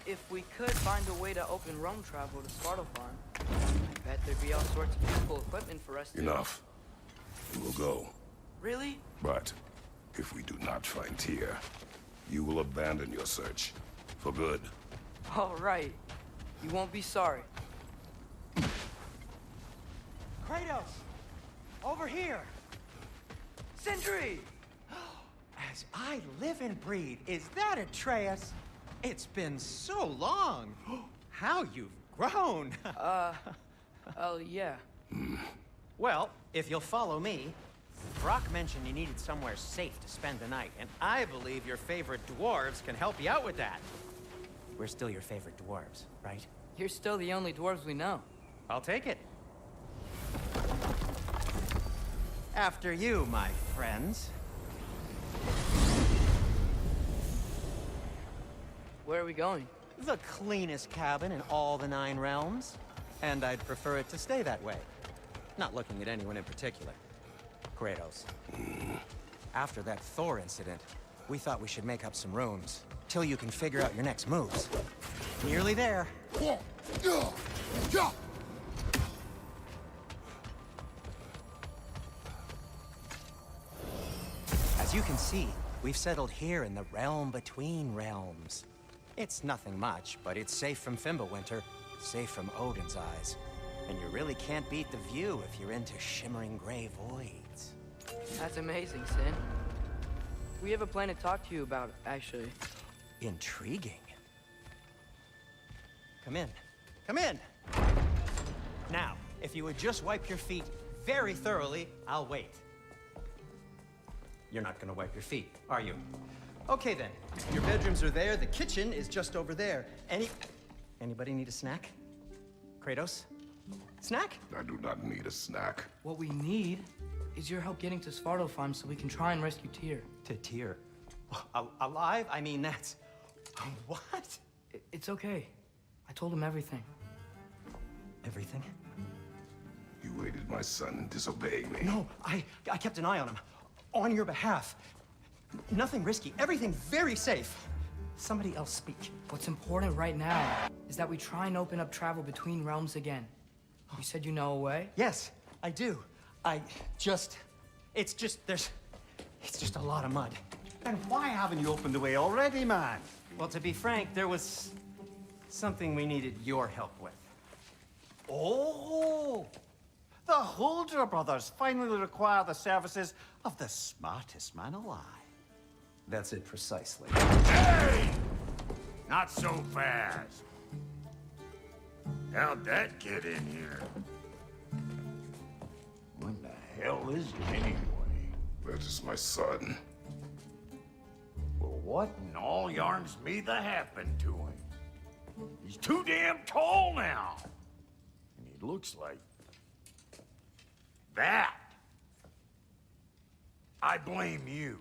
if we could find a way to open realm travel to Svartalfheim, I bet there'd be all sorts of useful equipment for us to... Enough. We will go. Really? But if we do not find Tyr, you will abandon your search. For good. All right. You won't be sorry. Kratos! Over here! Sentry! As I live and breathe, is that Atreus? It's been so long! How you've grown! Oh, yeah. Well, if you'll follow me, Brock mentioned you needed somewhere safe to spend the night, and I believe your favorite dwarves can help you out with that. We're still your favorite dwarves, right? You're still the only dwarves we know. I'll take it. After you, my friends. Where are we going? The cleanest cabin in all the 9 realms. And I'd prefer it to stay that way. Not looking at anyone in particular. Kratos. After that Thor incident, we thought we should make up some rooms, till you can figure out your next moves. Nearly there. As you can see, we've settled here in the realm between realms. It's nothing much, but it's safe from Fimbulwinter, safe from Odin's eyes. And you really can't beat the view if you're into shimmering gray voids. That's amazing, Sin. We have a plan to talk to you about, actually. Intriguing. Come in. Come in! Now, if you would just wipe your feet very thoroughly, I'll wait. You're not gonna wipe your feet, are you? Okay then. Your bedrooms are there, the kitchen is just over there. Anybody need a snack? Kratos? Snack? I do not need a snack. What we need is your help getting to Svartalfheim so we can try and rescue Tyr. To Tyr? Alive? I mean, that's... What? It's okay. I told him everything. Everything? You aided my son in disobeying me. No, I kept an eye on him. On your behalf. Nothing risky. Everything very safe. Somebody else speak. What's important right now is that we try and open up travel between realms again. You said you know a way? Yes, I do. It's just a lot of mud. Then why haven't you opened the way already, man? Well, to be frank, there was something we needed your help with. Oh! The Holder brothers finally require the services of the smartest man alive. That's it precisely. Hey! Not so fast. How'd that get in here? When the hell is it anyway? That is my son. Well, what in all yarns me that happened to him? He's too damn tall now. And he looks like... that. I blame you.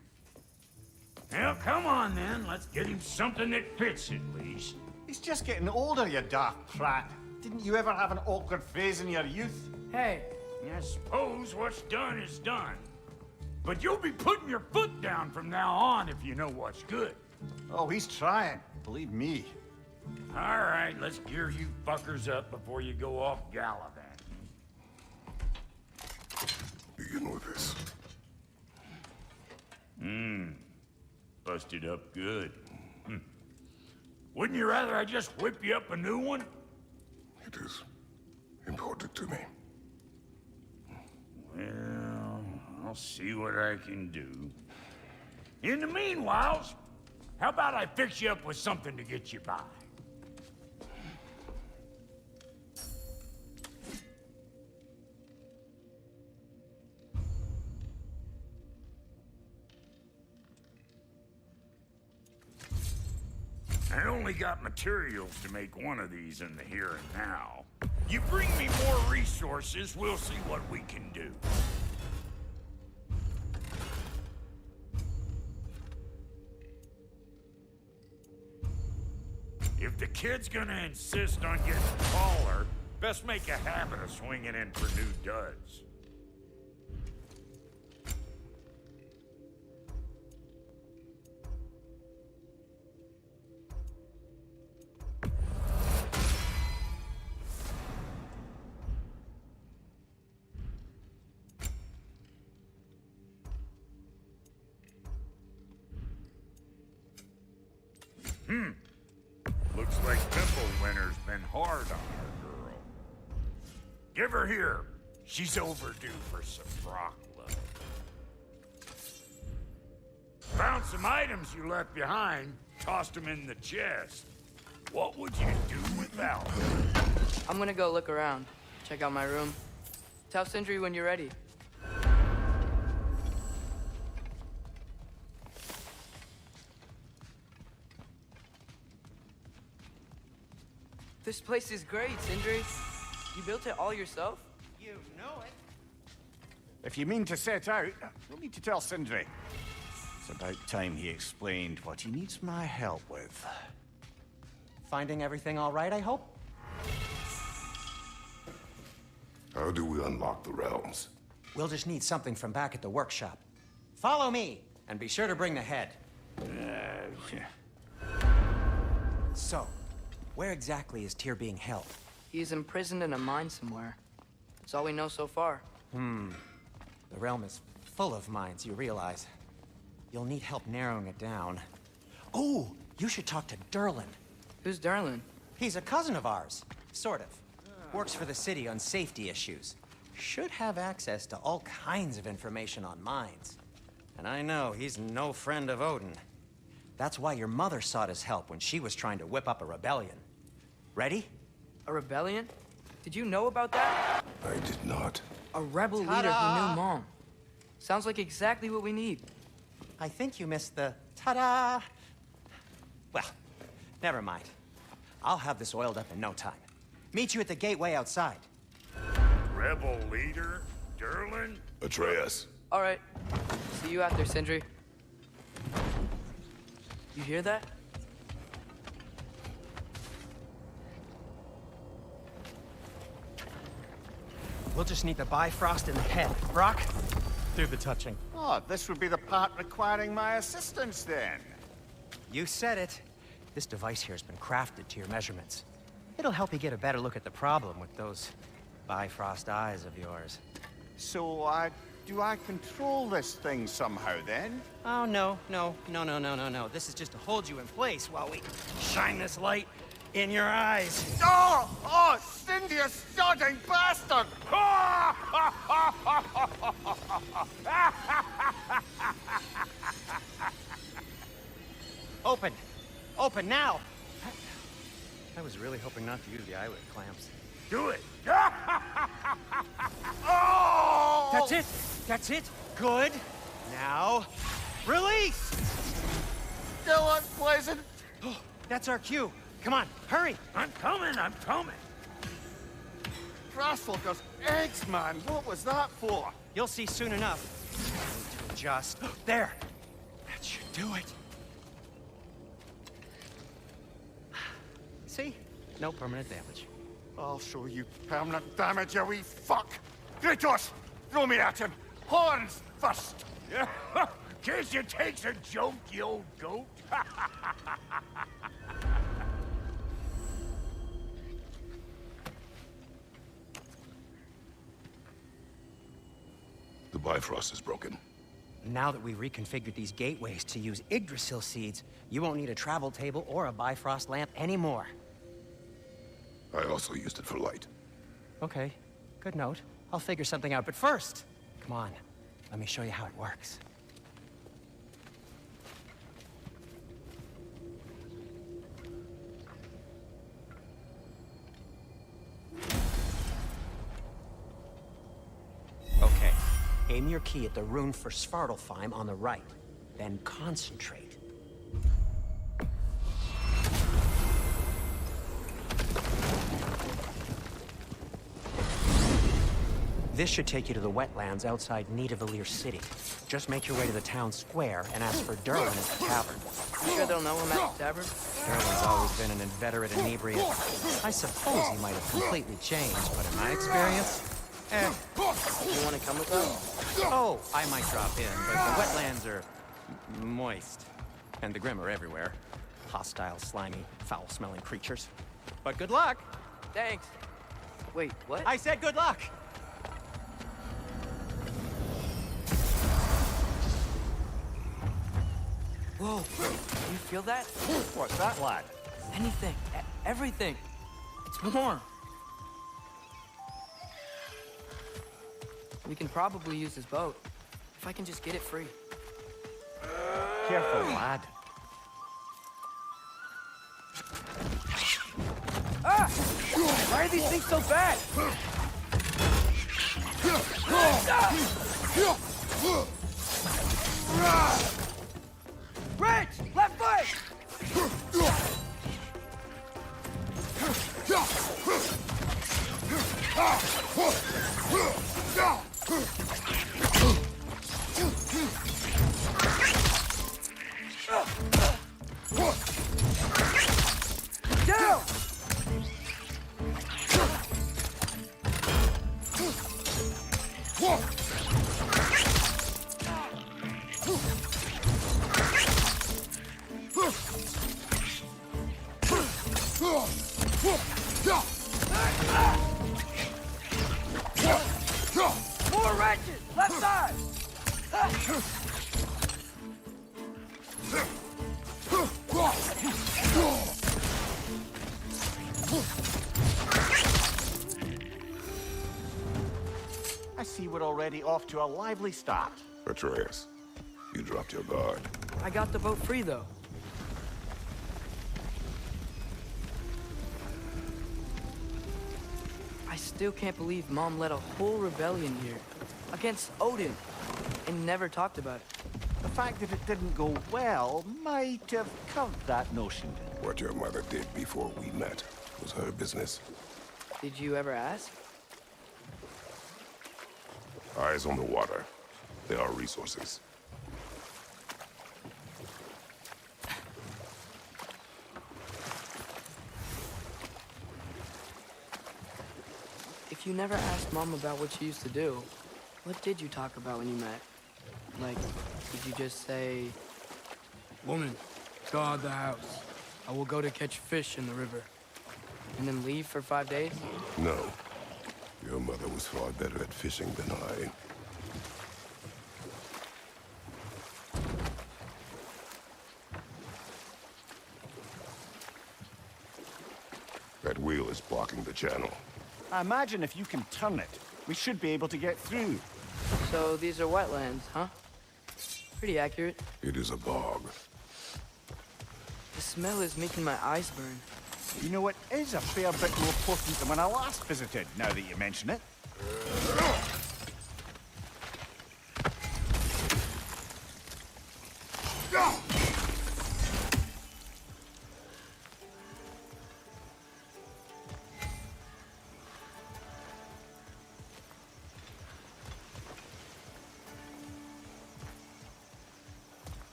Well, come on then. Let's get him something that fits at least. He's just getting older, you daft prat. Didn't you ever have an awkward phase in your youth? Hey, I suppose what's done is done. But you'll be putting your foot down from now on if you know what's good. Oh, he's trying. Believe me. All right, let's gear you fuckers up before you go off gallivanting. Begin with this. Busted up good. Wouldn't you rather I just whip you up a new one? It is important to me. Well, I'll see what I can do. In the meanwhile, how about I fix you up with something to get you by? I only got materials to make one of these in the here and now. You bring me more resources, we'll see what we can do. If the kid's gonna insist on getting taller, best make a habit of swinging in for new duds. Looks like Pimple Winter's been hard on our girl. Give her here. She's overdue for some rock love. Found some items you left behind, tossed them in the chest. What would you do without them? I'm gonna go look around. Check out my room. Tell Sindri when you're ready. This place is great, Sindri. You built it all yourself? You know it. If you mean to set out, you'll need to tell Sindri. It's about time he explained what he needs my help with. Finding everything all right, I hope? How do we unlock the realms? We'll just need something from back at the workshop. Follow me, and be sure to bring the head. So, where exactly is Tyr being held? He's imprisoned in a mine somewhere. That's all we know so far. The realm is full of mines, you realize. You'll need help narrowing it down. Oh, you should talk to Durlin. Who's Darlin? He's a cousin of ours, sort of. Works for the city on safety issues. Should have access to all kinds of information on mines. And I know he's no friend of Odin. That's why your mother sought his help when she was trying to whip up a rebellion. Ready? A rebellion? Did you know about that? I did not. A rebel leader who knew Mom. Sounds like exactly what we need. I think you missed the ta-da. Well, never mind. I'll have this oiled up in no time. Meet you at the gateway outside. Rebel leader? Durlin? Atreus. All right. See you out there, Sindri. You hear that? We'll just need the Bifrost in the head. Brock, do the touching. Oh, this would be the part requiring my assistance then. You said it. This device here has been crafted to your measurements. It'll help you get a better look at the problem with those Bifrost eyes of yours. So, do I control this thing somehow then? Oh, no. This is just to hold you in place while we shine this light in your eyes. Oh, Cindy, you sodding bastard! Open! Open now! I was really hoping not to use the eyelid clamps. Do it! Oh! That's it! That's it! Good! Now, release! Still unpleasant. Oh, that's our cue. Come on, hurry! I'm coming! Grassfuckers, eggs, man. What was that for? You'll see soon enough. I need to adjust. There! That should do it. See? No permanent damage. I'll show you permanent damage, you wee fuck! Kratos! Throw me at him! Horns first! Yeah. Case you takes a joke, you old goat. The Bifrost is broken. Now that we've reconfigured these gateways to use Yggdrasil seeds, you won't need a travel table or a Bifrost lamp anymore. I also used it for light. Okay, good note. I'll figure something out, but first, come on, let me show you how it works. Okay, aim your key at the rune for Svartalfheim on the right, then concentrate. This should take you to the wetlands outside Nidavellir City. Just make your way to the town square and ask for Durlin at the tavern. You sure they'll know him at the tavern? Durlin's always been an inveterate inebriate. I suppose he might have completely changed, but in my experience, You want to come with us? Oh, I might drop in, but the wetlands are moist. And the Grim are everywhere. Hostile, slimy, foul-smelling creatures. But good luck! Thanks. Wait, what? I said good luck! Whoa, you feel that? What's that, lad? Anything, everything. It's warm. We can probably use this boat, if I can just get it free. Careful, lad. Ah! Why are these things so bad? Rich! Left foot! Down! More wrenches! Left side! I see we're already off to a lively start. Atreus, you dropped your guard. I got the boat free, though. I still can't believe Mom led a whole rebellion here. Against Odin. And never talked about it. The fact that it didn't go well might have covered that notion. What your mother did before we met was her business. Did you ever ask? Eyes on the water. There are resources. If you never asked Mom about what she used to do, what did you talk about when you met? Like, did you just say, "Woman, guard the house. I will go to catch fish in the river," and then leave for 5 days? No. Your mother was far better at fishing than I. That wheel is blocking the channel. I imagine if you can turn it, we should be able to get through. So these are wetlands, huh? Pretty accurate. It is a bog. The smell is making my eyes burn. You know, it is a fair bit more potent than when I last visited, now that you mention it.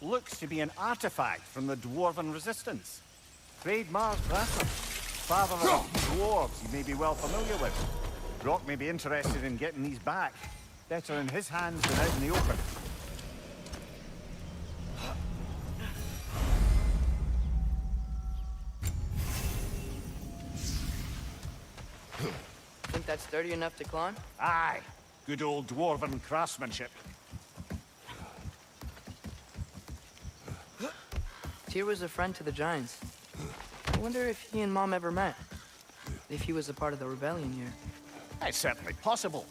Looks to be an artifact from the Dwarven Resistance. Trade Mars Brassam, father of a few dwarves you may be well familiar with. Brock may be interested in getting these back. Better in his hands than out in the open. Think that's sturdy enough to climb? Aye, good old Dwarven craftsmanship. Tyr was a friend to the Giants. I wonder if he and Mom ever met. If he was a part of the rebellion here. It's certainly possible.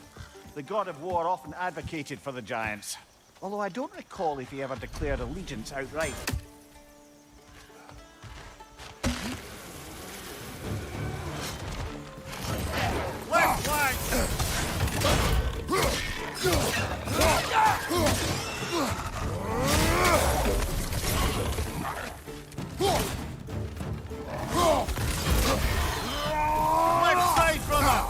The god of war often advocated for the Giants. Although I don't recall if he ever declared allegiance outright. Left flank! Left side, brother!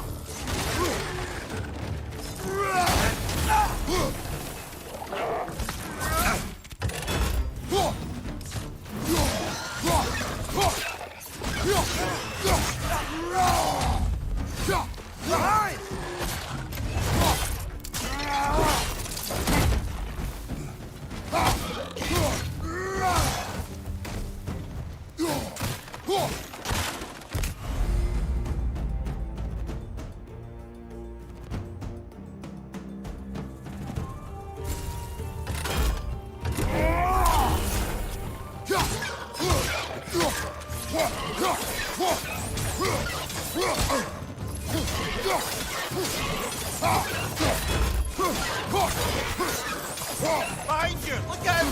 Behind you! Look out!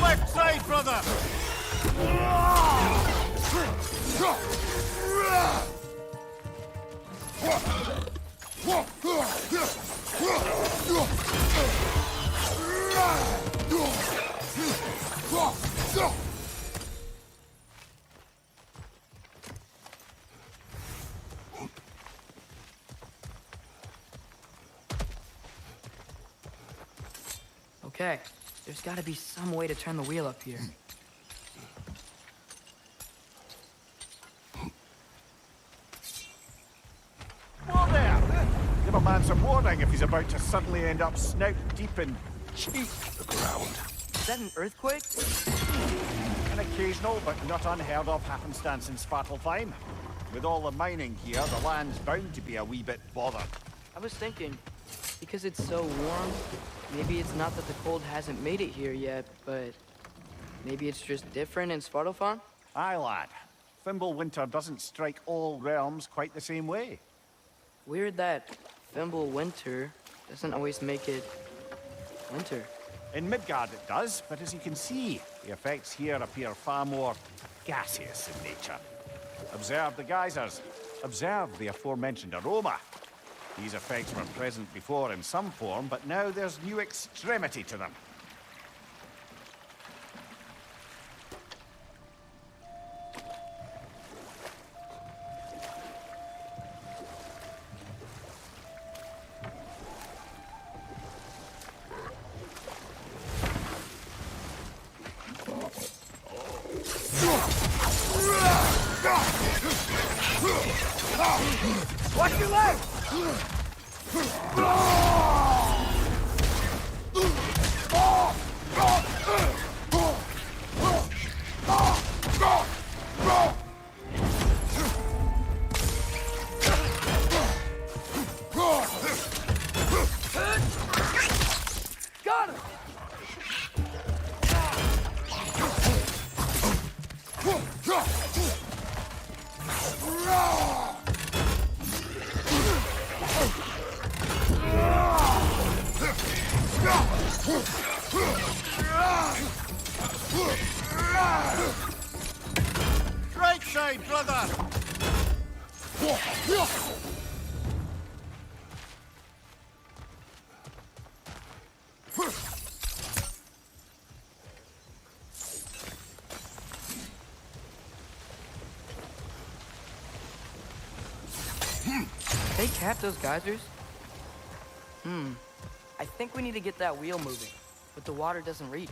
Left side, brother! Okay, there's gotta be some way to turn the wheel up here. Whoa there! Give a man some warning if he's about to suddenly end up snout deep in cheek. The ground. Is that an earthquake? An occasional but not unheard of happenstance in Svartalfheim. With all the mining here, the land's bound to be a wee bit bothered. I was thinking, because it's so warm, maybe it's not that the cold hasn't made it here yet, but maybe it's just different in Svartalfheim? Aye, lad. Fimbulwinter doesn't strike all realms quite the same way. Weird that Fimbulwinter doesn't always make it winter. In Midgard it does, but as you can see, the effects here appear far more gaseous in nature. Observe the geysers. Observe the aforementioned aroma. These effects were present before in some form, but now there's new extremity to them. Watch your leg! Got him! Right side, brother! They cap those geysers? I think we need to get that wheel moving, but the water doesn't reach.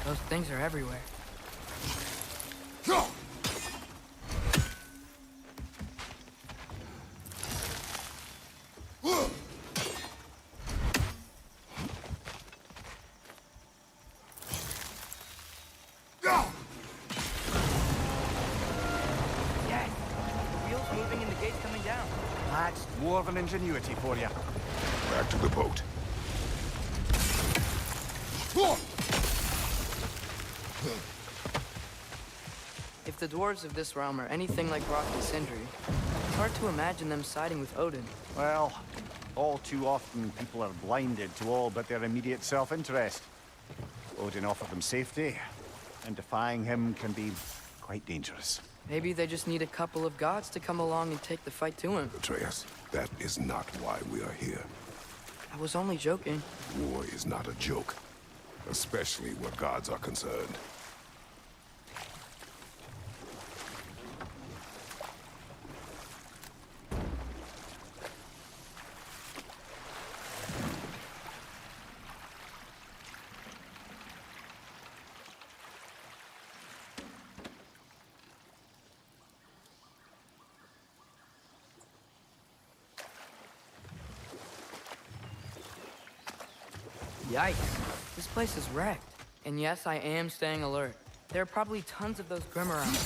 Those things are everywhere. Yes! The wheel's moving and the gate's coming down. That's dwarven ingenuity for you. Back to the boat. If the dwarves of this realm are anything like Rock and Sindri, it's hard to imagine them siding with Odin. Well, all too often people are blinded to all but their immediate self-interest. Odin offered them safety, and defying him can be quite dangerous. Maybe they just need a couple of gods to come along and take the fight to him. Atreus, that is not why we are here. I was only joking. War is not a joke, especially where gods are concerned. Yikes. This place is wrecked. And yes, I am staying alert. There are probably tons of those Grim around.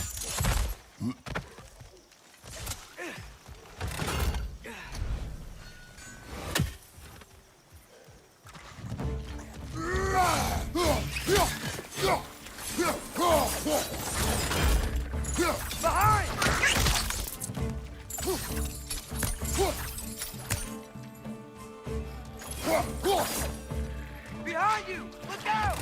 Behind you! Look out!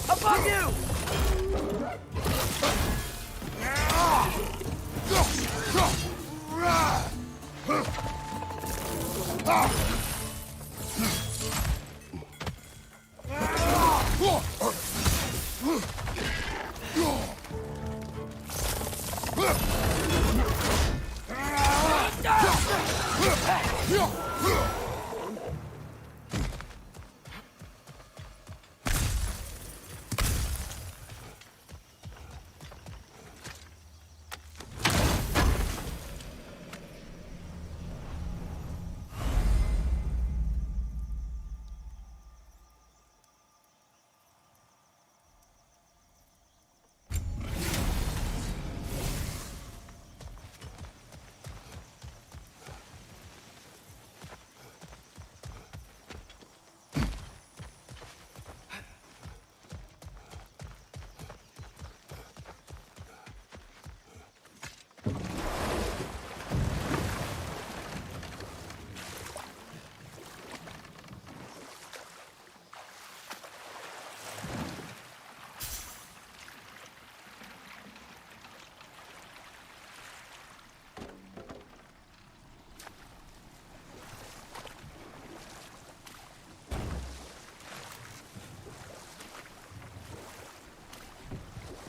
Above you!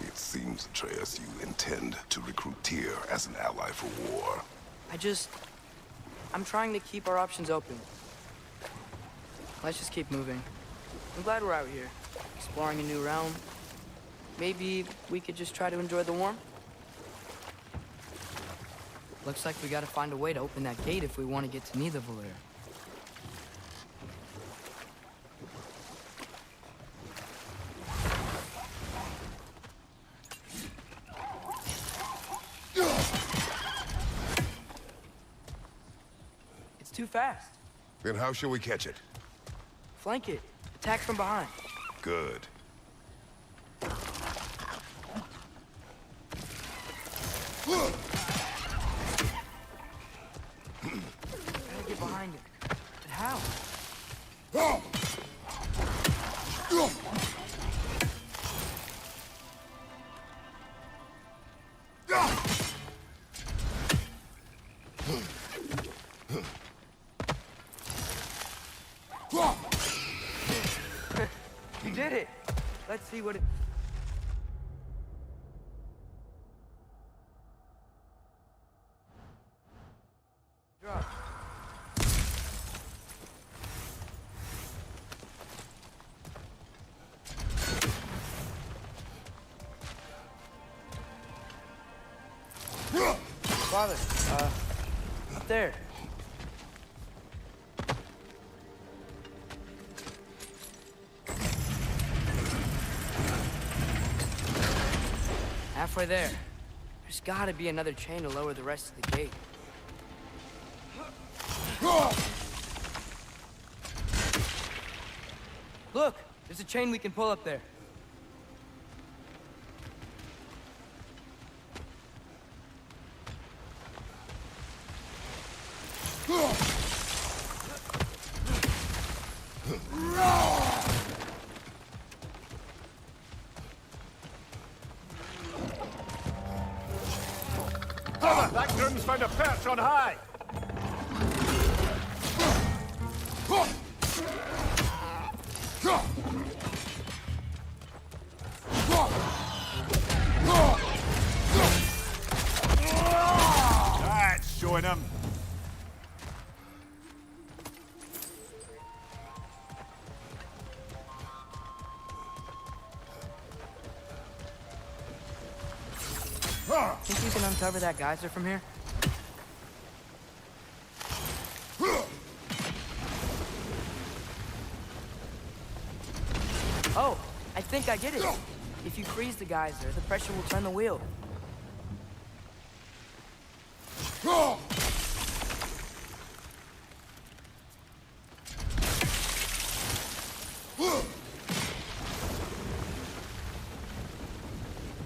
It seems, Atreus, you intend to recruit Tyr as an ally for war. I'm trying to keep our options open. Let's just keep moving. I'm glad we're out here, exploring a new realm. Maybe we could just try to enjoy the warmth? Looks like we gotta find a way to open that gate if we want to get to Nidavellir. It's too fast. Then how shall we catch it? Flank it. Attack from behind. Good. Gotta get behind it. But how? You did it! Let's see what it... Drop. Father, up there. Halfway there. There's gotta be another chain to lower the rest of the gate. Look! There's a chain we can pull up there. That groom's found a perch on high! That's showing him. Think you can uncover that geyser from here? Oh, I think I get it. If you freeze the geyser, the pressure will turn the wheel.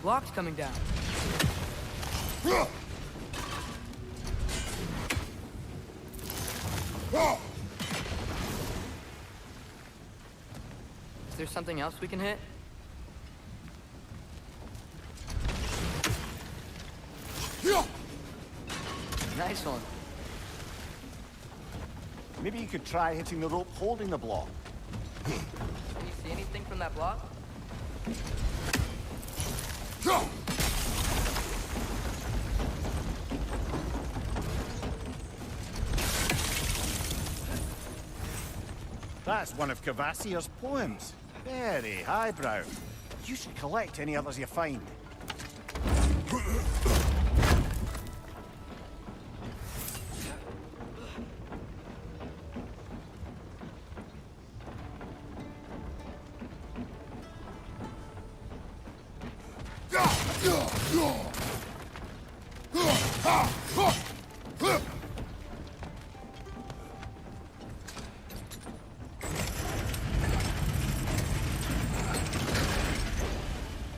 Block's coming down. Is there something else we can hit? Nice one. Maybe you could try hitting the rope holding the block. Can you see anything from that block? That's one of Kvasir's poems. Very highbrow. You should collect any others you find.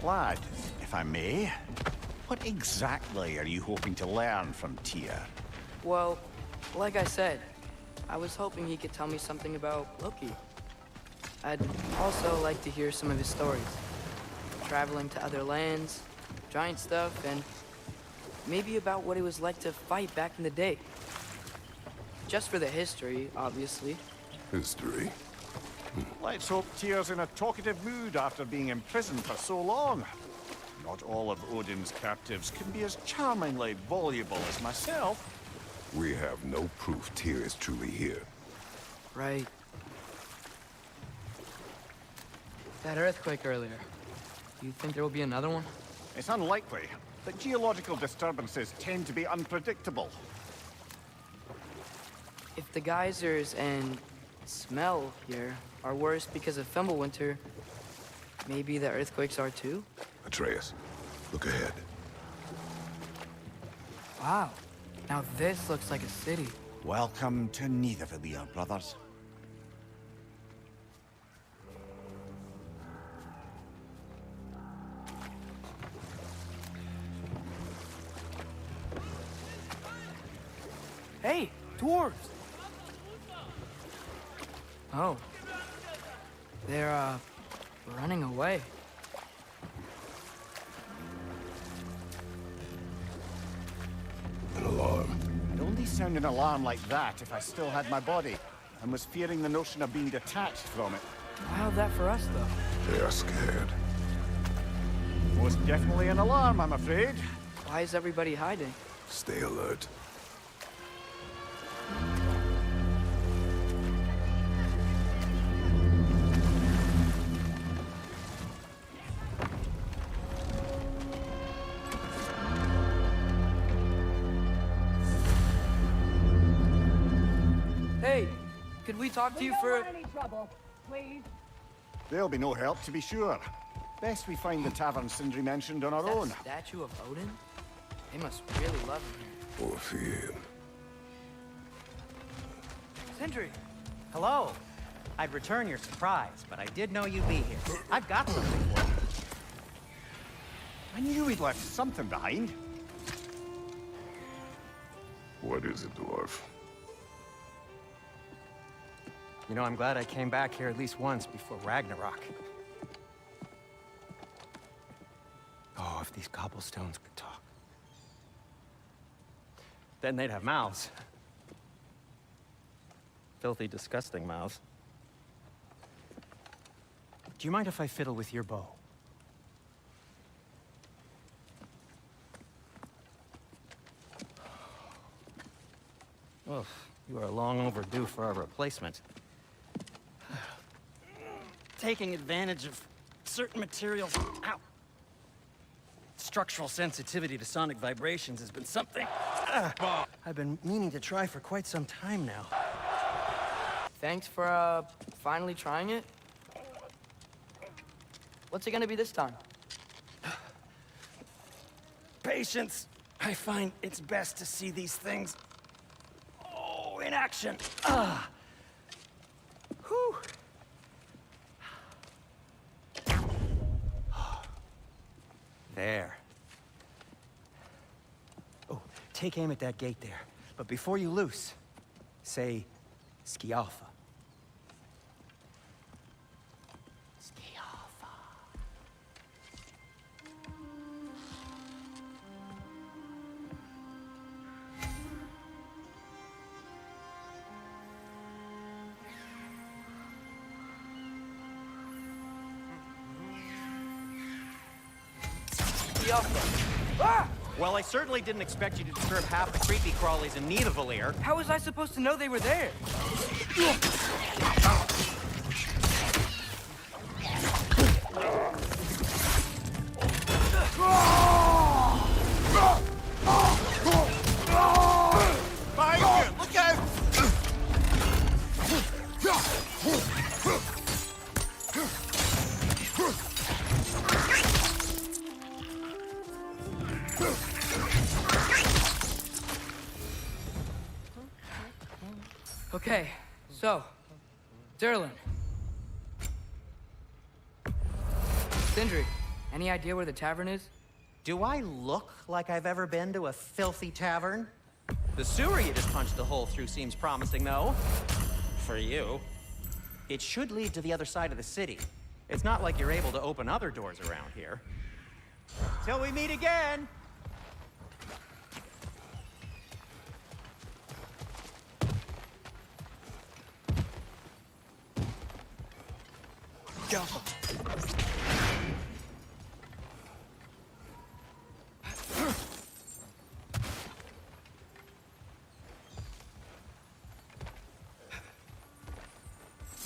Lad, if I may, what exactly are you hoping to learn from Tyr? Well, like I said, I was hoping he could tell me something about Loki. I'd also like to hear some of his stories. Traveling to other lands, giant stuff, and maybe about what it was like to fight back in the day. Just for the history, obviously. History. Let's hope Tyr's in a talkative mood after being imprisoned for so long. Not all of Odin's captives can be as charmingly voluble as myself. We have no proof Tyr is truly here. Right. That earthquake earlier. Do you think there will be another one? It's unlikely, but geological disturbances tend to be unpredictable. If the geysers and smell here are worse because of Fimbulwinter, maybe the earthquakes are too? Atreus, look ahead. Wow. Now this looks like a city. Welcome to Nidavellir, brothers. Hey, dwarves! Oh. They're, running away. An alarm. It'd only sound an alarm like that if I still had my body, and was fearing the notion of being detached from it. How's that for us, though? They are scared. Most definitely an alarm, I'm afraid. Why is everybody hiding? Stay alert. Hey, could we talk to you for... Any trouble, please? There'll be no help, to be sure. Best we find the tavern Sindri mentioned on our That own. statue of Odin? They must really love him here. Or fear. Sindri! Hello. I'd return your surprise, but I did know you'd be here. I've got something for you. I knew we'd left something behind. What is it, dwarf? You know, I'm glad I came back here at least once before Ragnarok. Oh, if these cobblestones could talk. Then they'd have mouths. Filthy, disgusting mouths. Do you mind if I fiddle with your bow? Oh, you are long overdue for a replacement. Taking advantage of certain materials. Ow! Structural sensitivity to sonic vibrations has been something I've been meaning to try for quite some time now. Thanks for, finally trying it. What's it gonna be this time? Patience. I find it's best to see these things, in action. Whew. There. Oh, take aim at that gate there. But before you loose, say, Skialfa. Well, I certainly didn't expect you to disturb half the creepy crawlies in need of Valir. How was I supposed to know they were there? Look out! Okay, so, Durlin. Sindri, any idea where the tavern is? Do I look like I've ever been to a filthy tavern? The sewer you just punched a hole through seems promising, though. For you. It should lead to the other side of the city. It's not like you're able to open other doors around here. Till we meet again!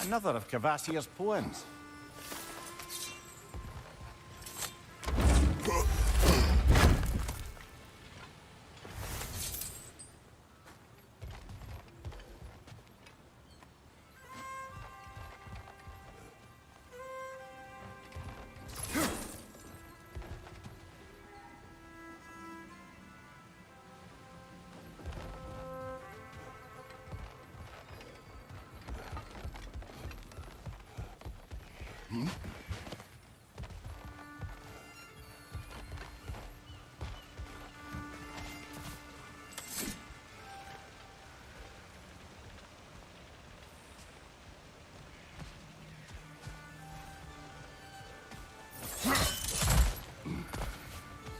Another of Kvasir's poems.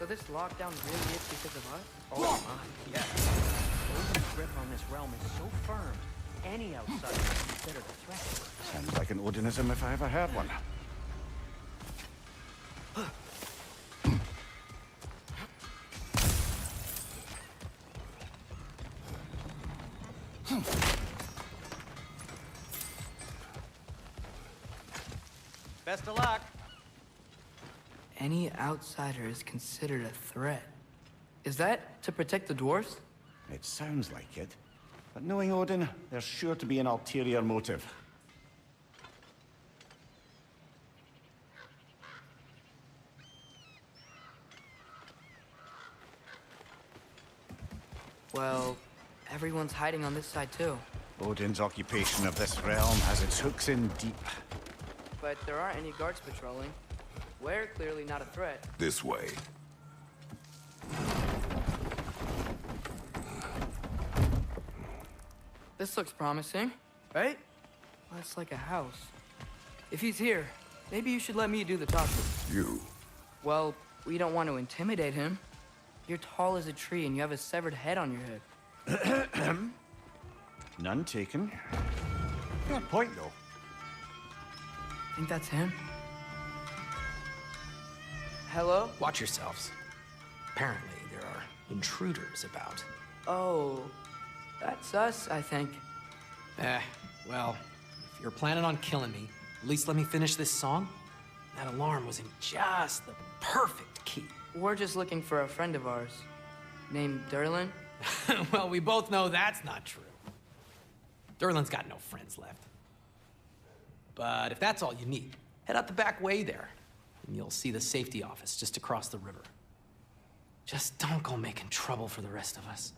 So this lockdown really is because of us? Oh my, yes. Odin's grip on this realm is so firm, any outsider is considered a threat to it. Sounds like an Odinism if I ever heard one. Best of luck. Any outsider is considered a threat. Is that to protect the dwarves? It sounds like it. But knowing Odin, there's sure to be an ulterior motive. Well, everyone's hiding on this side too. Odin's occupation of this realm has its hooks in deep. But there aren't any guards patrolling. We're clearly not a threat. This way. This looks promising, right? Well, it's like a house. If he's here, maybe you should let me do the talking. You. Well, we don't want to intimidate him. You're tall as a tree and you have a severed head on your head. None taken. Good point, though. Think that's him? Hello? Watch yourselves. Apparently, there are intruders about. Oh, that's us, I think. Well, if you're planning on killing me, at least let me finish this song. That alarm was in just the perfect key. We're just looking for a friend of ours, named Durlin. Well, we both know that's not true. Durlin's got no friends left. But if that's all you need, head out the back way there, and you'll see the safety office just across the river. Just don't go making trouble for the rest of us.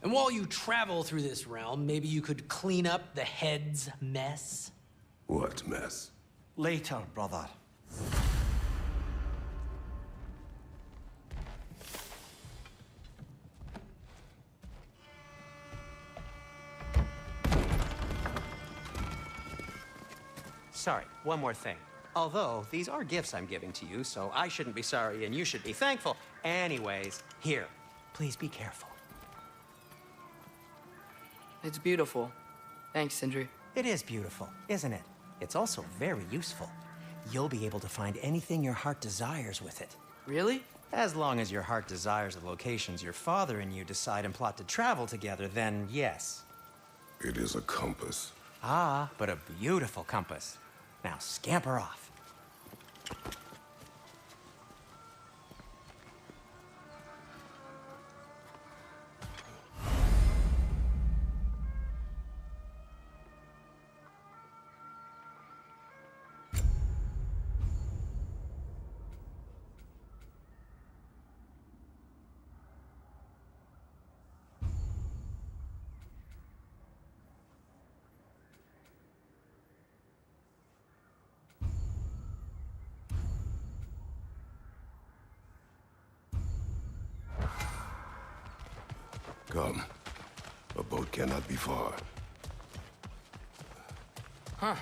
And while you travel through this realm, maybe you could clean up the head's mess? What mess? Later, brother. sorry, one more thing. Although, these are gifts I'm giving to you, so I shouldn't be sorry and you should be thankful. Anyways, here, please be careful. It's beautiful. Thanks, Sindri. It is beautiful, isn't it? It's also very useful. You'll be able to find anything your heart desires with it. Really? As long as your heart desires the locations your father and you decide and plot to travel together, then yes. It is a compass. Ah, but a beautiful compass. Now scamper off. Come. A boat cannot be far. Huh.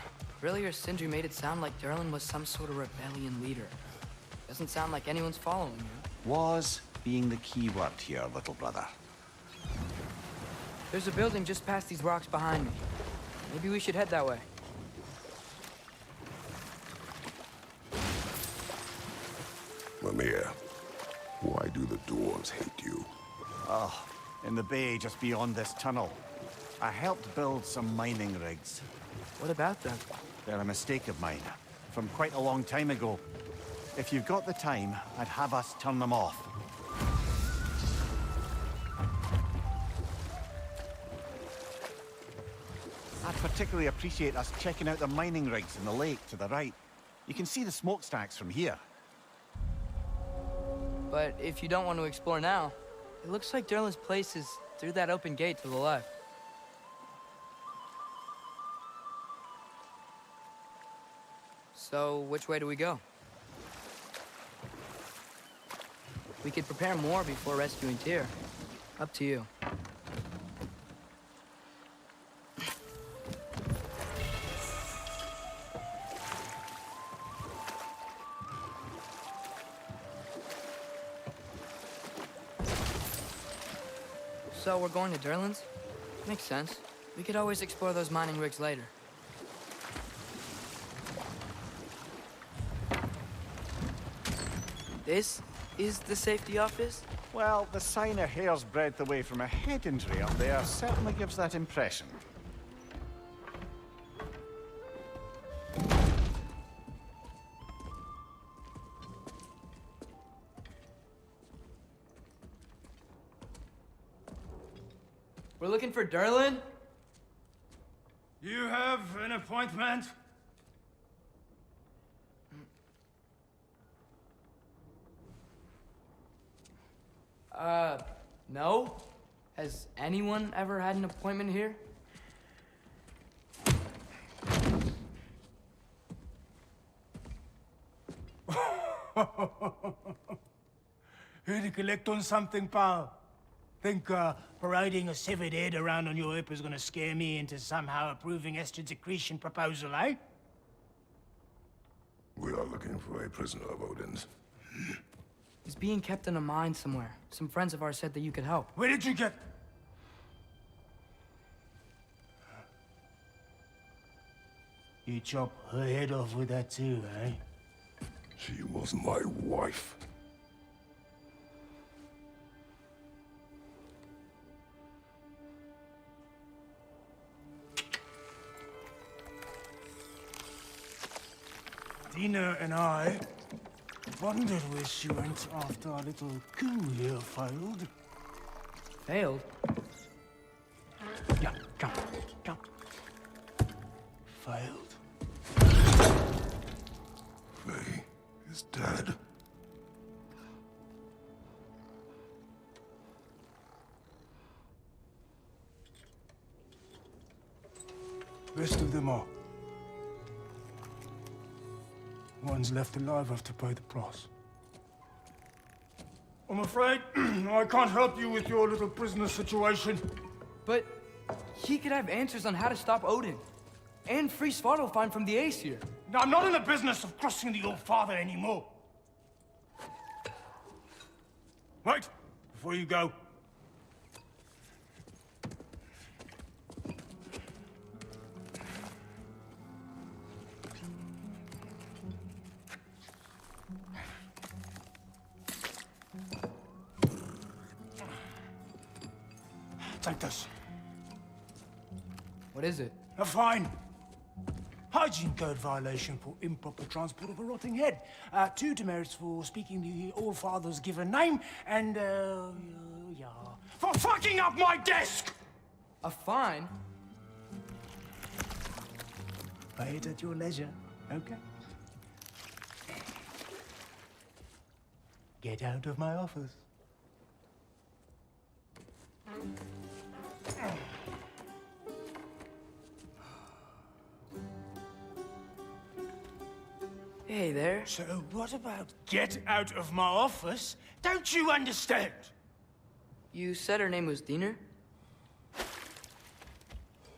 Earlier, Sindri made it sound like Durlin was some sort of rebellion leader. Doesn't sound like anyone's following him. Was being the key word here, little brother. There's a building just past these rocks behind me. Maybe we should head that way. Mjölnir, why do the dwarves hate you? Oh, in the bay just beyond this tunnel. I helped build some mining rigs. What about them? They're a mistake of mine, from quite a long time ago. If you've got the time, I'd have us turn them off. I'd particularly appreciate us checking out the mining rigs in the lake to the right. You can see the smokestacks from here. But if you don't want to explore now, it looks like Durlin's place is through that open gate to the left. So, which way do we go? We could prepare more before rescuing Tyr. Up to you. So we're going to Durlin's? Makes sense. We could always explore those mining rigs later. This is the safety office? Well, the sign a hair's breadth away from a head injury up there certainly gives that impression. We're looking for Durlin? You have an appointment? No? Has anyone ever had an appointment here? Here to collect on something, pal? Think, parading a severed head around on your hip is gonna scare me into somehow approving Esther's accretion proposal, eh? We are looking for a prisoner of Odin's. He's being kept in a mine somewhere. Some friends of ours said that you could help. Where did you get... You chop her head off with that too, eh? She was my wife. Dina and I wondered where she went after our little coup here failed. Failed? Yeah, jump, jump. Failed. Faye is dead. Best of them all. One's left alive have to pay the price. I'm afraid I can't help you with your little prisoner situation. But he could have answers on how to stop Odin. And free Svartalfheim from the Aesir. Now, I'm not in the business of crossing the Old Father anymore. Right, before you go. Take this. What is it? A fine. Hygiene code violation for improper transport of a rotting head. 2 demerits for speaking the All-Father's given name, and, yeah, for fucking up my desk! A fine? Pay it at your leisure, okay? Get out of my office. Hey there. So what about get out of my office? Don't you understand? You said her name was Diener?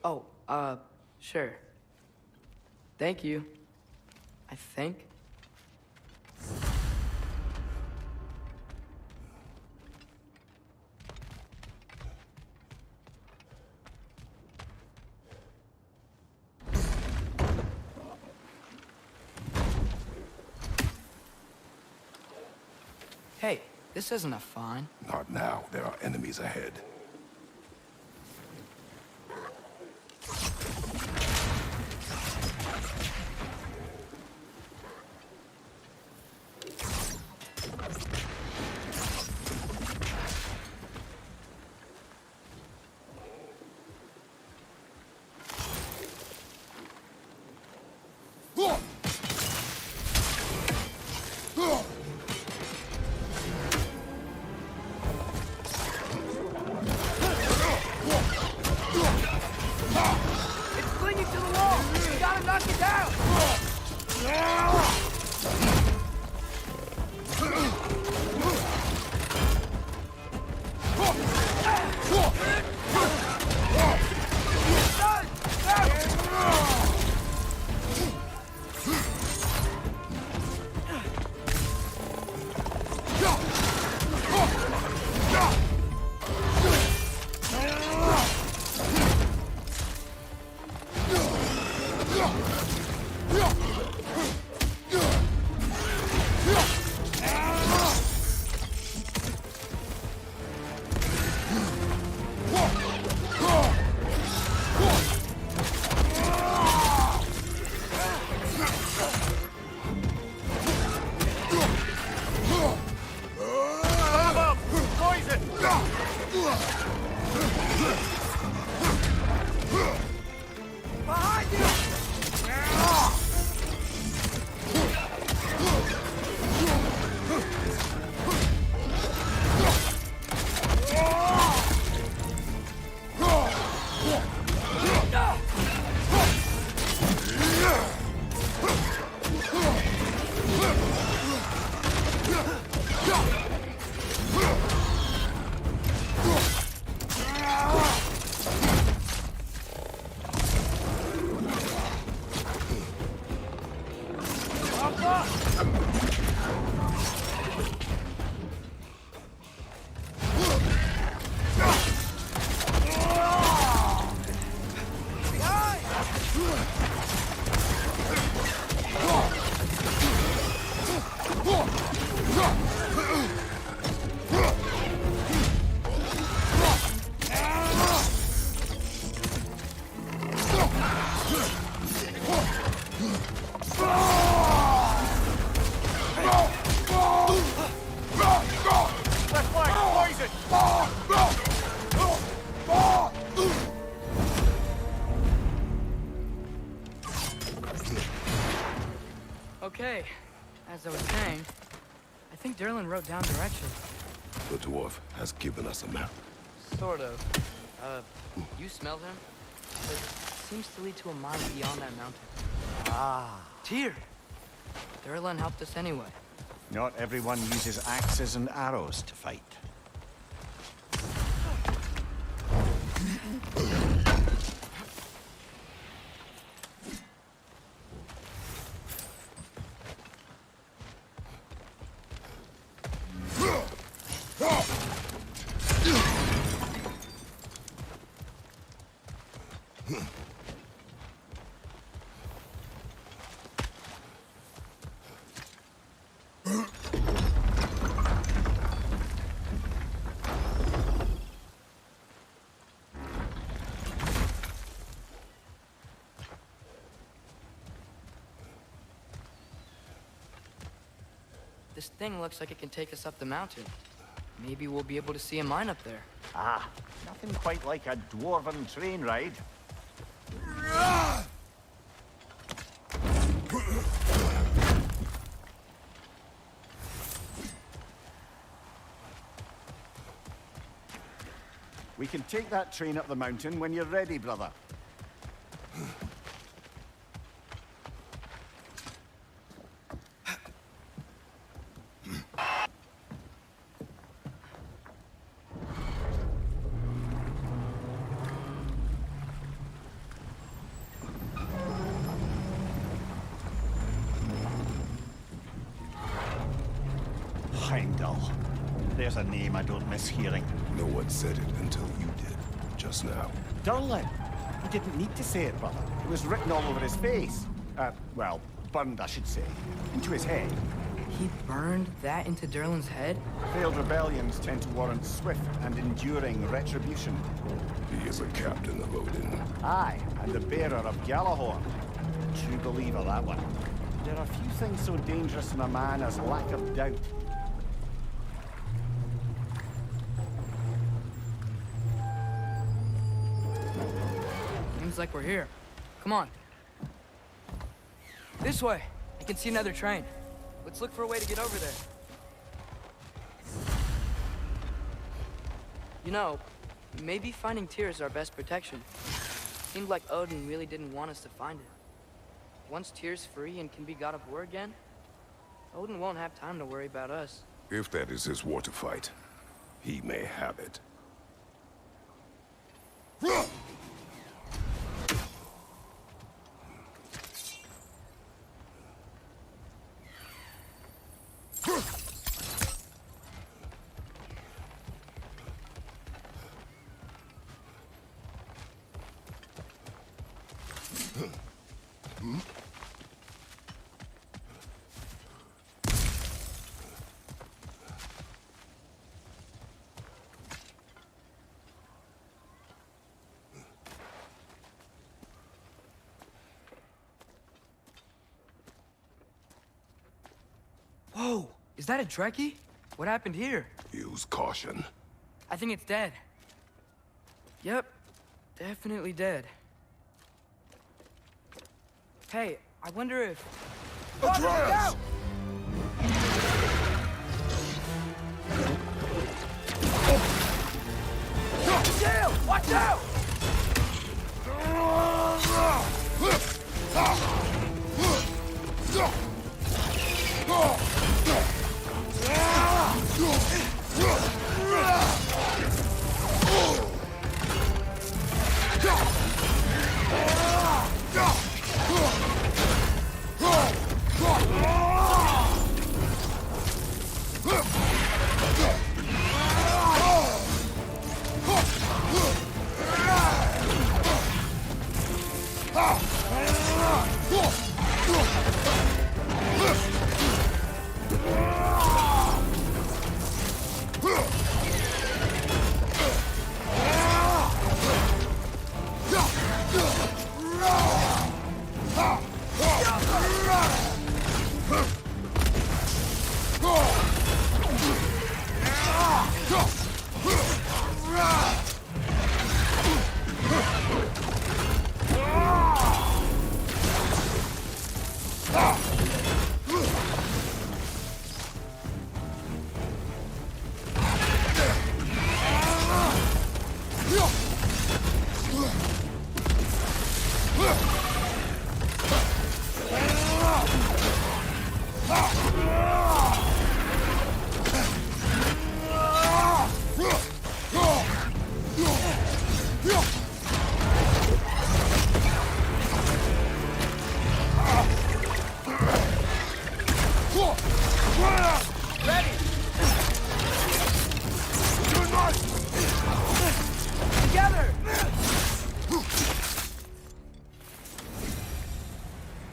Oh, sure. Thank you. I think. Hey, this isn't a fine. Not now. There are enemies ahead. It's clinging to the wall! You gotta knock it down! Okay, as I was saying, I think Durlin wrote down directions. The dwarf has given us a map. Sort of. You smelled him? It seems to lead to a mine beyond that mountain. Ah. Tyr! Durlin helped us anyway. Not everyone uses axes and arrows to fight. This thing looks like it can take us up the mountain. Maybe we'll be able to see a mine up there. Ah, nothing quite like a dwarven train ride. We can take that train up the mountain when you're ready, brother. Heimdall. There's a name I don't miss hearing. No one said it until you did, just now. Durlin. He didn't need to say it, brother. It was written all over his face. Well, burned, I should say. Into his head. He burned that into Durlin's head? Failed rebellions tend to warrant swift and enduring retribution. He is a captain of Odin. Aye, and the bearer of Gjallarhorn. True believer, that one. There are few things so dangerous in a man as lack of doubt. Seems like we're here. Come on. This way. I can see another train. Let's look for a way to get over there. You know, maybe finding Tyr is our best protection. Seemed like Odin really didn't want us to find it. Once Tyr's free and can be god of war again, Odin won't have time to worry about us. If that is his war to fight, he may have it. Whoa! Is that a Trekkie? What happened here? Use caution. I think it's dead. Yep, definitely dead. Hey, I wonder if... Atreus! Jail! Watch out!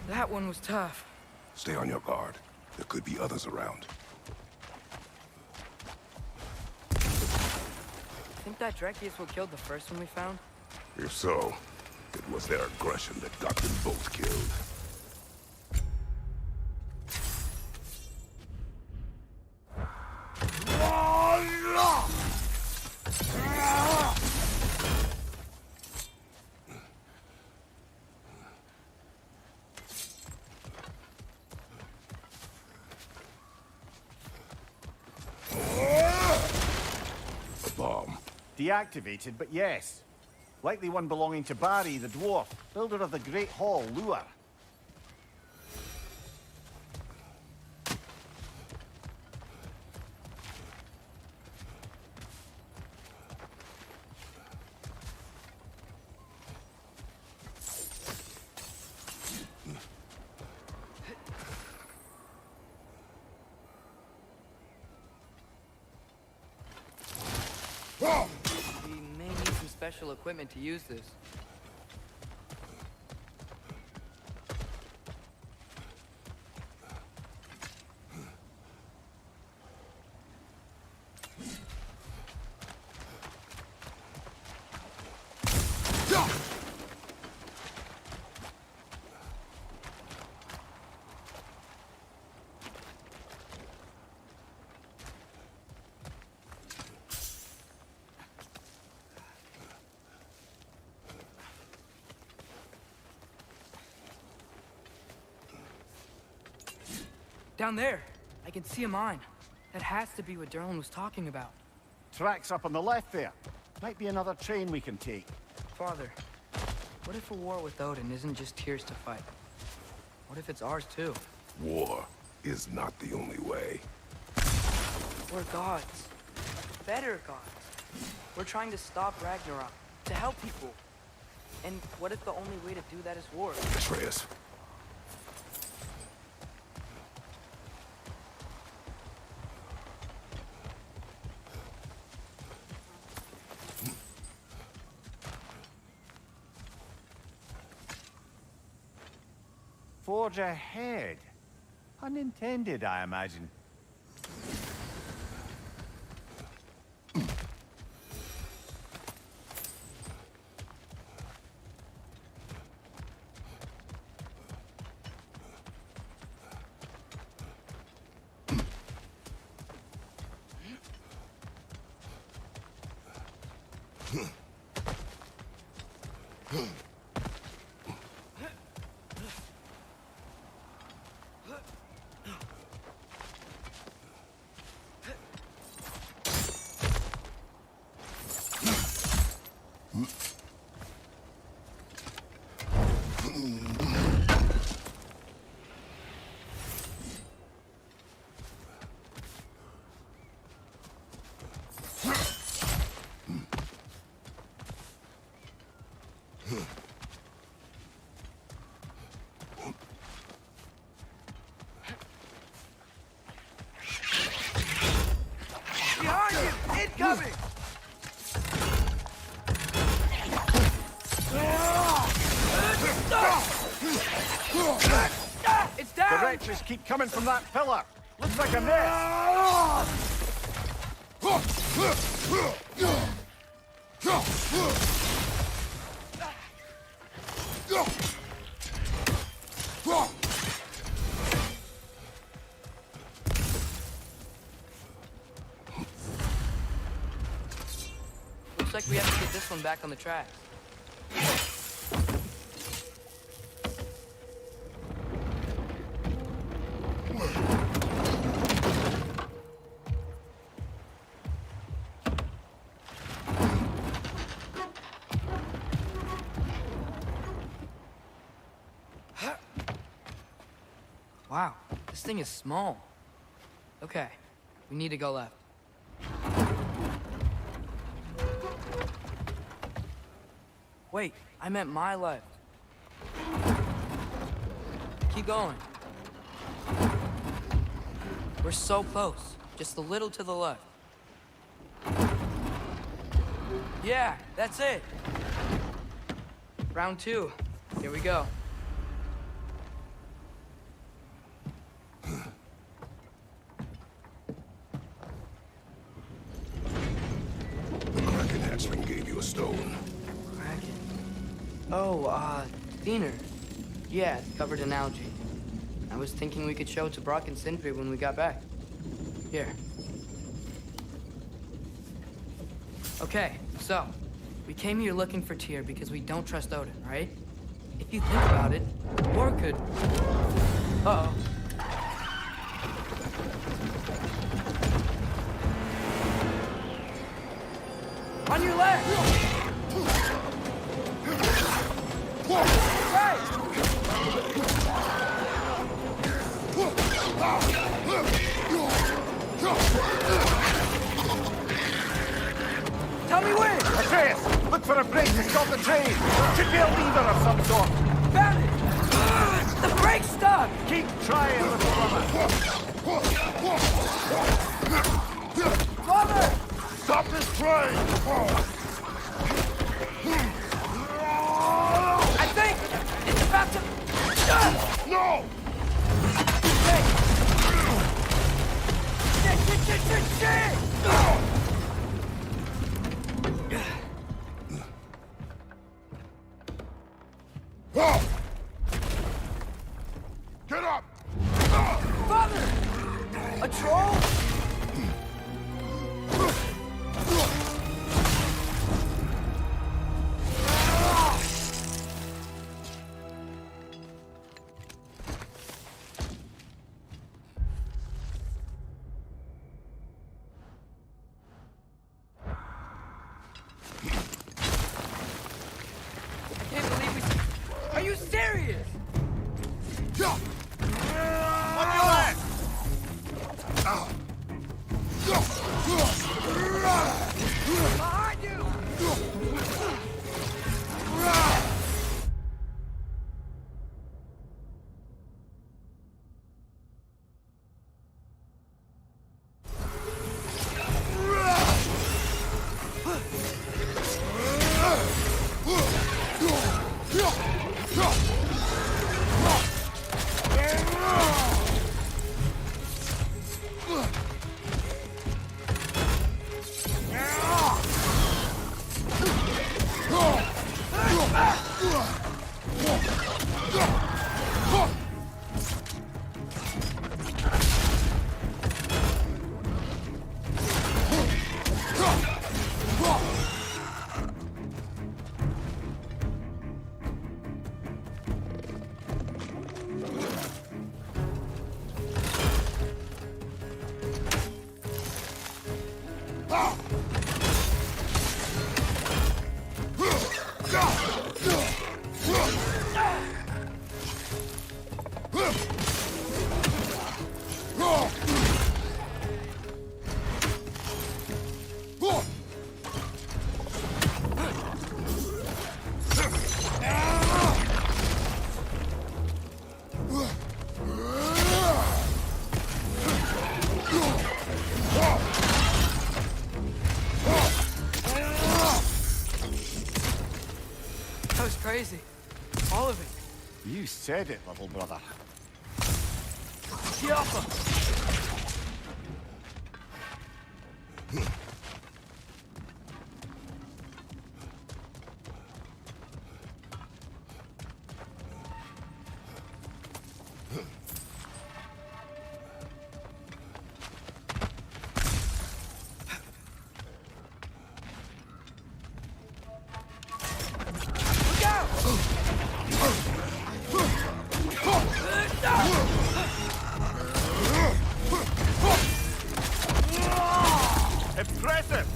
That one was tough. Stay on your guard. There could be others around. Think that Trekkie is what killed the first one we found? If so, it was their aggression that got them both killed. deactivated, but yes. Likely one belonging to Barry, the dwarf, builder of the Great Hall, Lure. We may need some special equipment to use this. Down there, I can see a mine. That has to be what Derlin was talking about. Tracks up on the left there. Might be another train we can take. Father, what if a war with Odin isn't just Tyr's to fight? What if it's ours too? War is not the only way. We're gods. Better gods. We're trying to stop Ragnarok, to help people. And what if the only way to do that is war? Atreus. Forge ahead. Unintended, I imagine. Behind you! Incoming! It's down! The wretches keep coming from that pillar. Looks like a mess. Looks like we have to get this one back on the tracks. Wow, this thing is small. Okay, we need to go left. Wait, I meant my left. Keep going. We're so close, just a little to the left. Yeah, that's it. Round 2, here we go. The Kraken hatchling gave you a stone. Kraken. Oh, Diener. Yeah, it's covered in algae. I was thinking we could show it to Brock and Sindri when we got back. Here. Okay, so, we came here looking for Tyr because we don't trust Odin, right? If you think about it, war could... Uh-oh. On your left! Right! Tell me when! Atreus, look for a brake to stop the train. Should be a lever of some sort. Found it! The brake's stuck! Keep trying, little brother. Father! Stop this train! I think it's about to... No! Hey! Shit! Get up! Father! A troll? Can't believe we... Are you serious? Behind you! That was crazy. All of it. You said it, little brother. Chiappa! Look out! Impressive!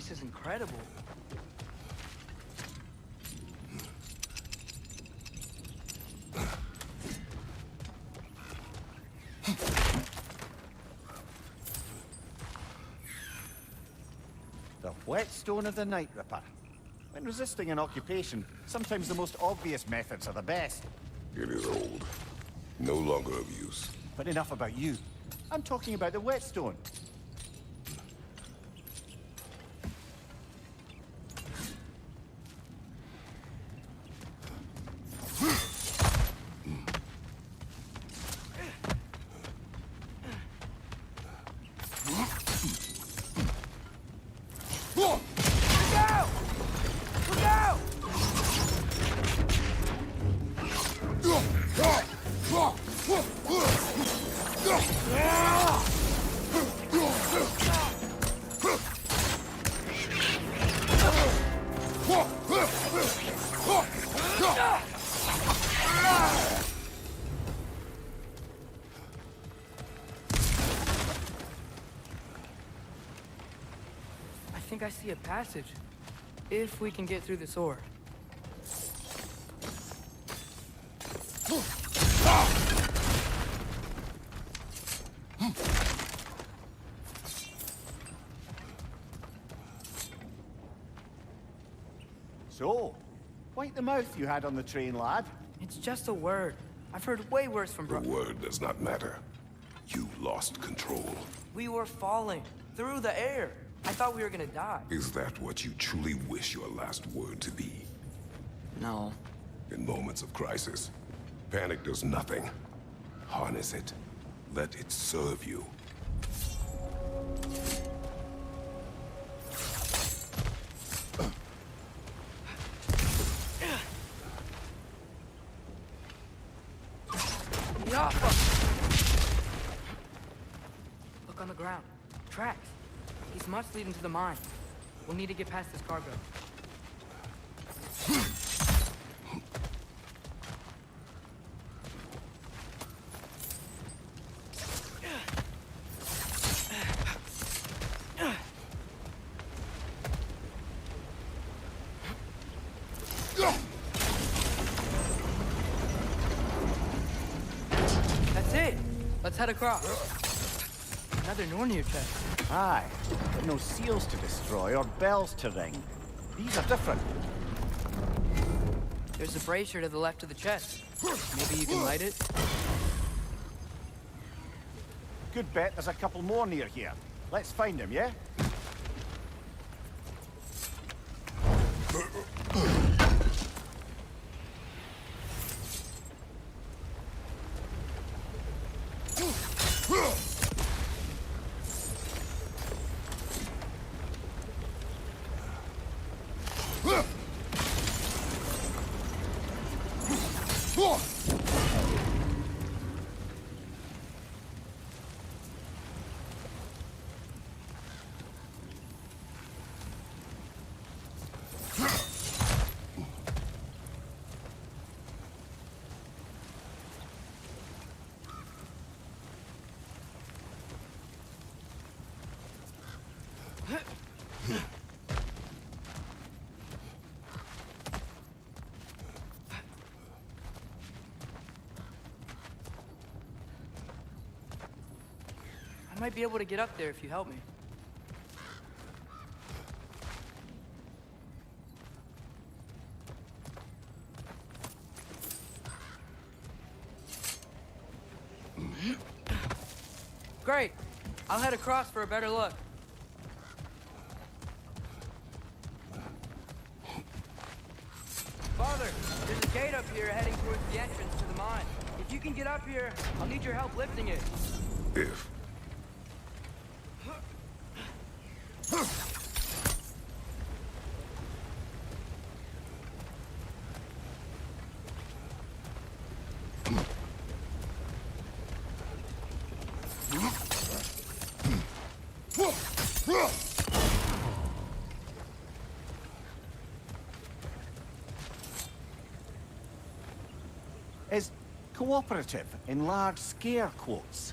voice is incredible. The whetstone of the Night Ripper. When resisting an occupation, sometimes the most obvious methods are the best. It is old. No longer of use. But enough about you. I'm talking about the whetstone. I think I see a passage. If we can get through this ore. So, wipe the mouth you had on the train, lad. It's just a word. I've heard way worse from The word does not matter. You lost control. We were falling through the air. I thought we were gonna die. Is that what you truly wish your last word to be? No. In moments of crisis, panic does nothing. Harness it. Let it serve you. Look on the ground. Tracks. These must lead into the mine. We'll need to get past this cargo. That's it. Let's head across. Another Mjölnir chest. Aye, but no seals to destroy or bells to ring. These are different. There's a brazier to the left of the chest. Maybe you can light it? Good bet there's a couple more near here. Let's find them, yeah? I might be able to get up there if you help me. Great. I'll head across for a better look. Father, there's a gate up here heading towards the entrance to the mine. If you can get up here, I'll need your help lifting it. If. Is cooperative in large scare quotes.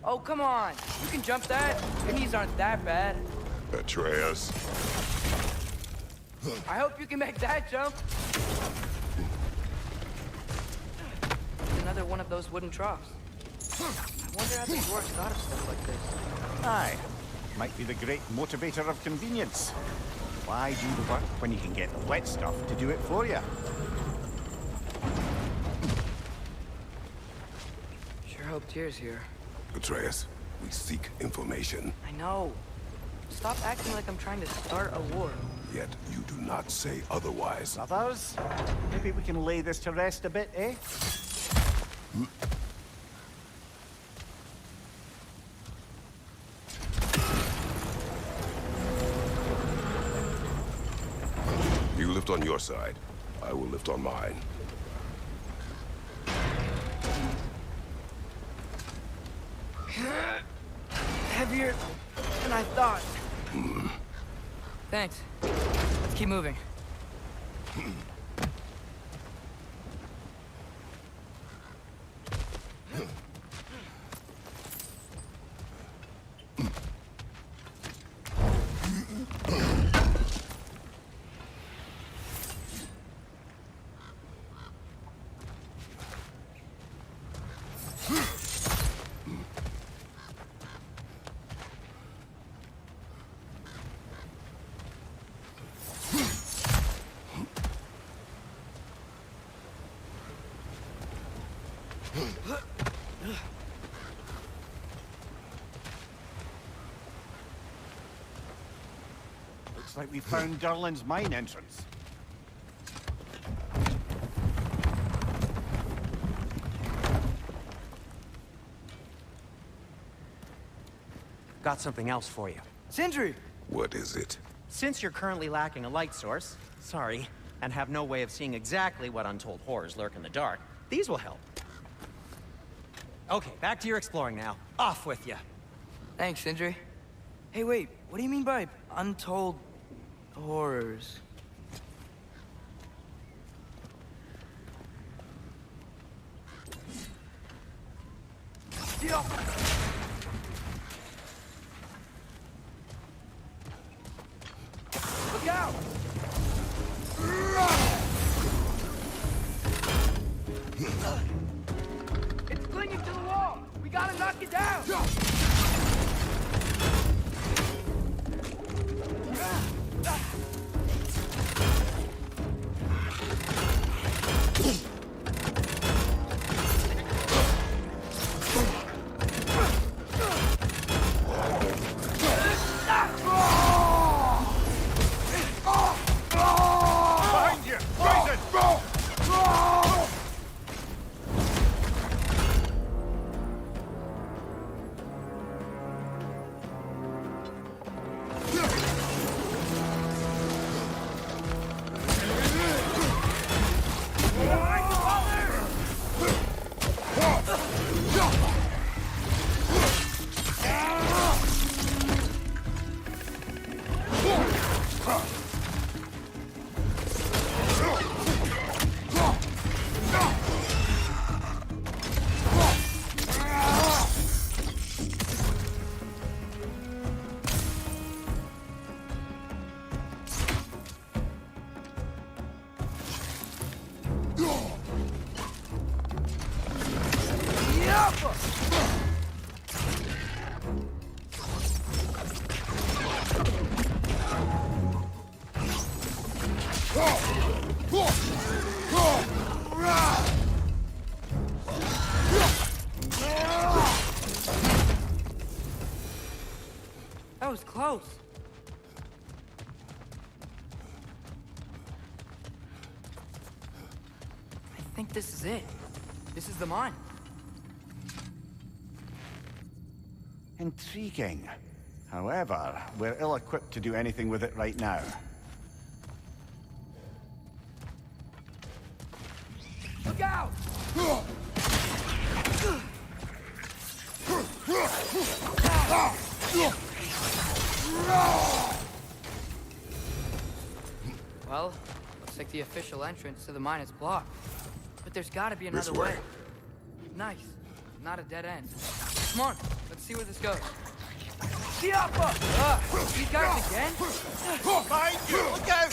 Oh, come on. You can jump that. Your knees aren't that bad. Atreus. I hope you can make that jump. Another one of those wooden troughs. I wonder how these dwarves thought of stuff like this. Aye. Might be the great motivator of convenience. Why do the work when you can get the wet stuff to do it for you? Sure hope Tyr's here. Atreus, we seek information. I know. Stop acting like I'm trying to start a war. Yet you do not say otherwise. Others? Maybe we can lay this to rest a bit, eh? You lift on your side. I will lift on mine. Heavier than I thought. Thanks. Let's keep moving. Looks like we found Durlin's mine entrance. Got something else for you. Sindri! What is it? Since you're currently lacking a light source, sorry, and have no way of seeing exactly what untold horrors lurk in the dark, these will help. Okay, back to your exploring now. Off with you. Thanks, Sindri. Hey, wait. What do you mean by untold horrors? Yeah. Look out! It's clinging to the wall! We gotta knock it down! close! I think this is it. This is the mine. Intriguing. However, we're ill-equipped to do anything with it right now. Look out! Well, looks like the official entrance to the mine is blocked. But there's gotta be another This way. Nice. Not a dead end. Come on, let's see where this goes. Siapa! You guys again? Behind you! Look out!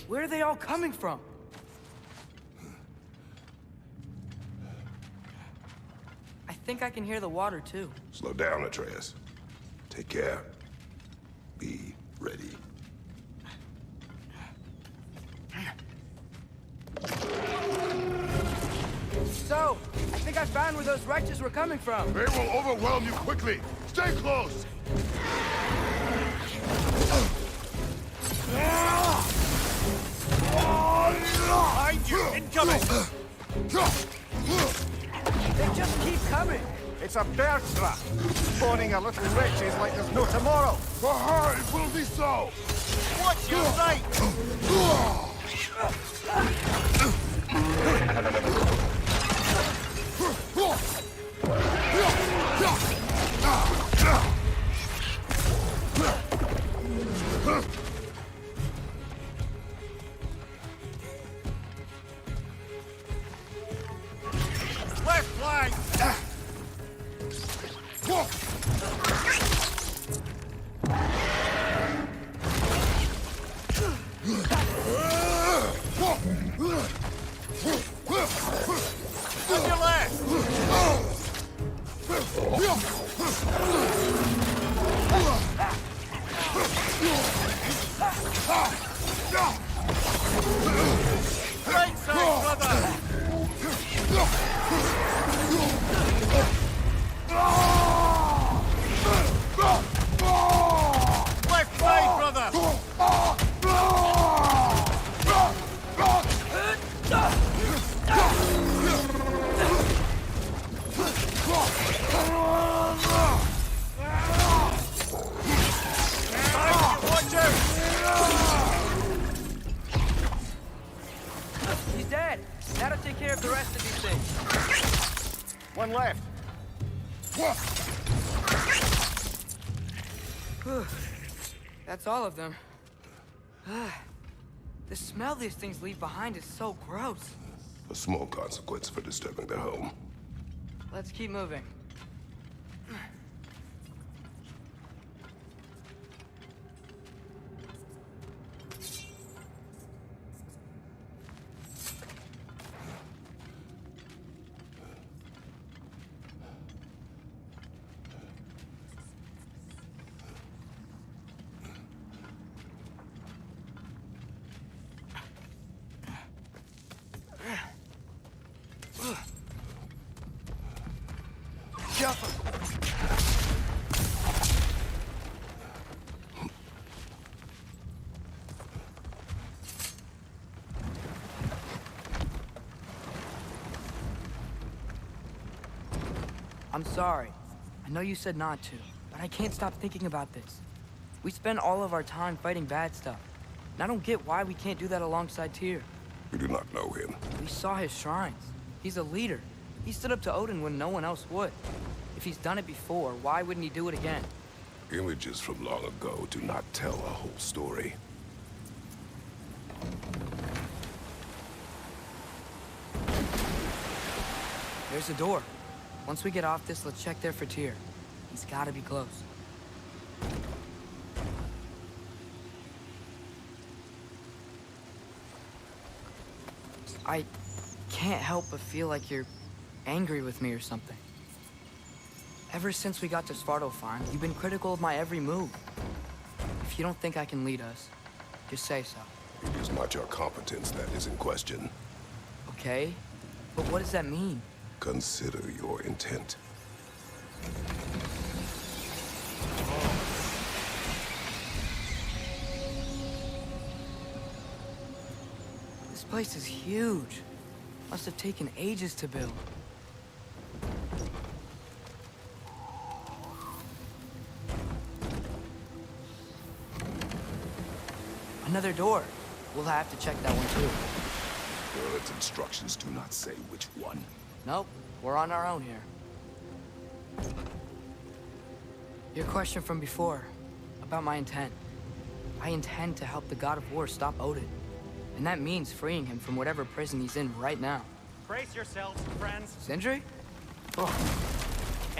Where are they all coming from? I think I can hear the water too. Slow down, Atreus. Take care. Be ready. So, I think I found where those wretches were coming from. They will overwhelm you quickly. Stay close. Behind you! Incoming! They just keep coming. It's a bear trap! Spawning a little wretches like there's no tomorrow! For her, it will be so. Watch your right! Left flank! On your left! Right side, brother! Left side, brother! Watch out! He's dead. That'll take care of the rest of these things. One left. That's all of them. The smell these things leave behind is so gross. A small consequence for disturbing their home. Let's keep moving. I'm sorry. I know you said not to, but I can't stop thinking about this. We spend all of our time fighting bad stuff. And I don't get why we can't do that alongside Tyr. We do not know him. We saw his shrines. He's a leader. He stood up to Odin when no one else would. If he's done it before, why wouldn't he do it again? Images from long ago do not tell a whole story. There's a door. Once we get off this, let's check there for Tyr. He's gotta be close. I can't help but feel like you're angry with me or something. Ever since we got to Svartalfheim, you've been critical of my every move. If you don't think I can lead us, just say so. It is not your competence that is in question. Okay? But what does that mean? Consider your intent. This place is huge. Must have taken ages to build. Another door. We'll have to check that one too. Its instructions do not say which one. Nope, we're on our own here. Your question from before, about my intent. I intend to help the god of war stop Odin. And that means freeing him from whatever prison he's in right now. Brace yourselves, friends, Sindri?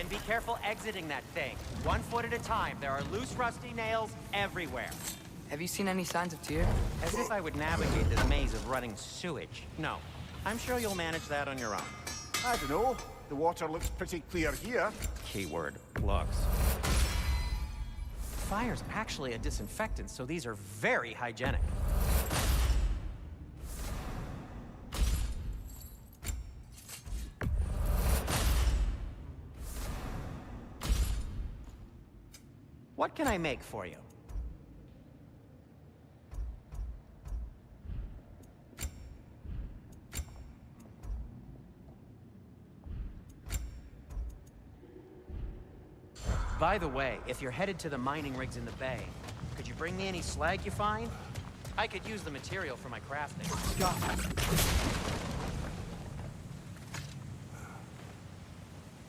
and be careful exiting that thing. 1 foot at a time. There are loose, rusty nails everywhere. Have you seen any signs of Tyr? As if I would navigate this maze of running sewage. No. I'm sure you'll manage that on your own. I don't know. The water looks pretty clear here. Keyword, looks. Fire's actually a disinfectant, so these are very hygienic. What can I make for you? By the way, if you're headed to the mining rigs in the bay, could you bring me any slag you find? I could use the material for my crafting.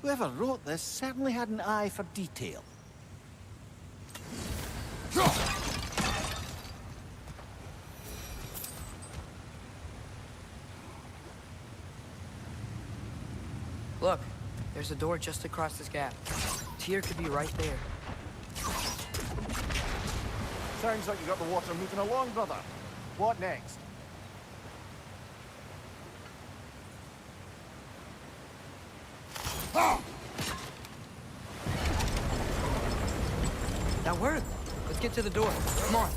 Whoever wrote this certainly had an eye for detail. Look, there's a door just across this gap. Tyr could be right there. Sounds like you got the water moving along, brother. What next? That worked. Let's get to the door. Come on.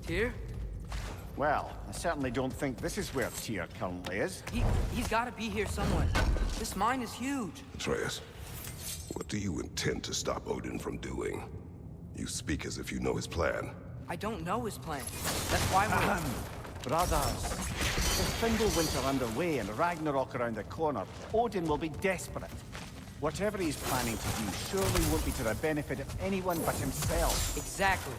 Tyr? Well, I certainly don't think this is where Tyr currently is. He's got to be here somewhere. This mine is huge. Atreus, what do you intend to stop Odin from doing? You speak as if you know his plan. I don't know his plan. That's why we're... Brothers, with Fimbulwinter underway and Ragnarok around the corner, Odin will be desperate. Whatever he's planning to do surely won't be to the benefit of anyone but himself. Exactly.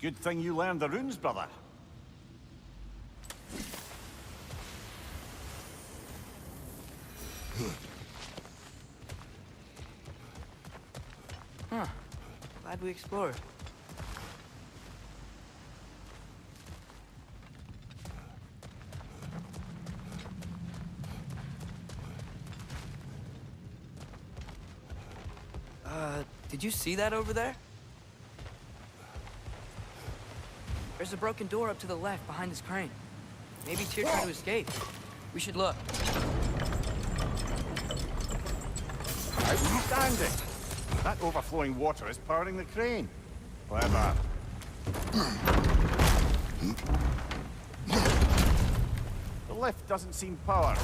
Good thing you learned the runes, brother. Huh. Glad we explored. Did you see that over there? There's a broken door up to the left behind this crane. Maybe Tyr tried to escape. We should look. Outstanding! That overflowing water is powering the crane. Clever. The lift doesn't seem powered.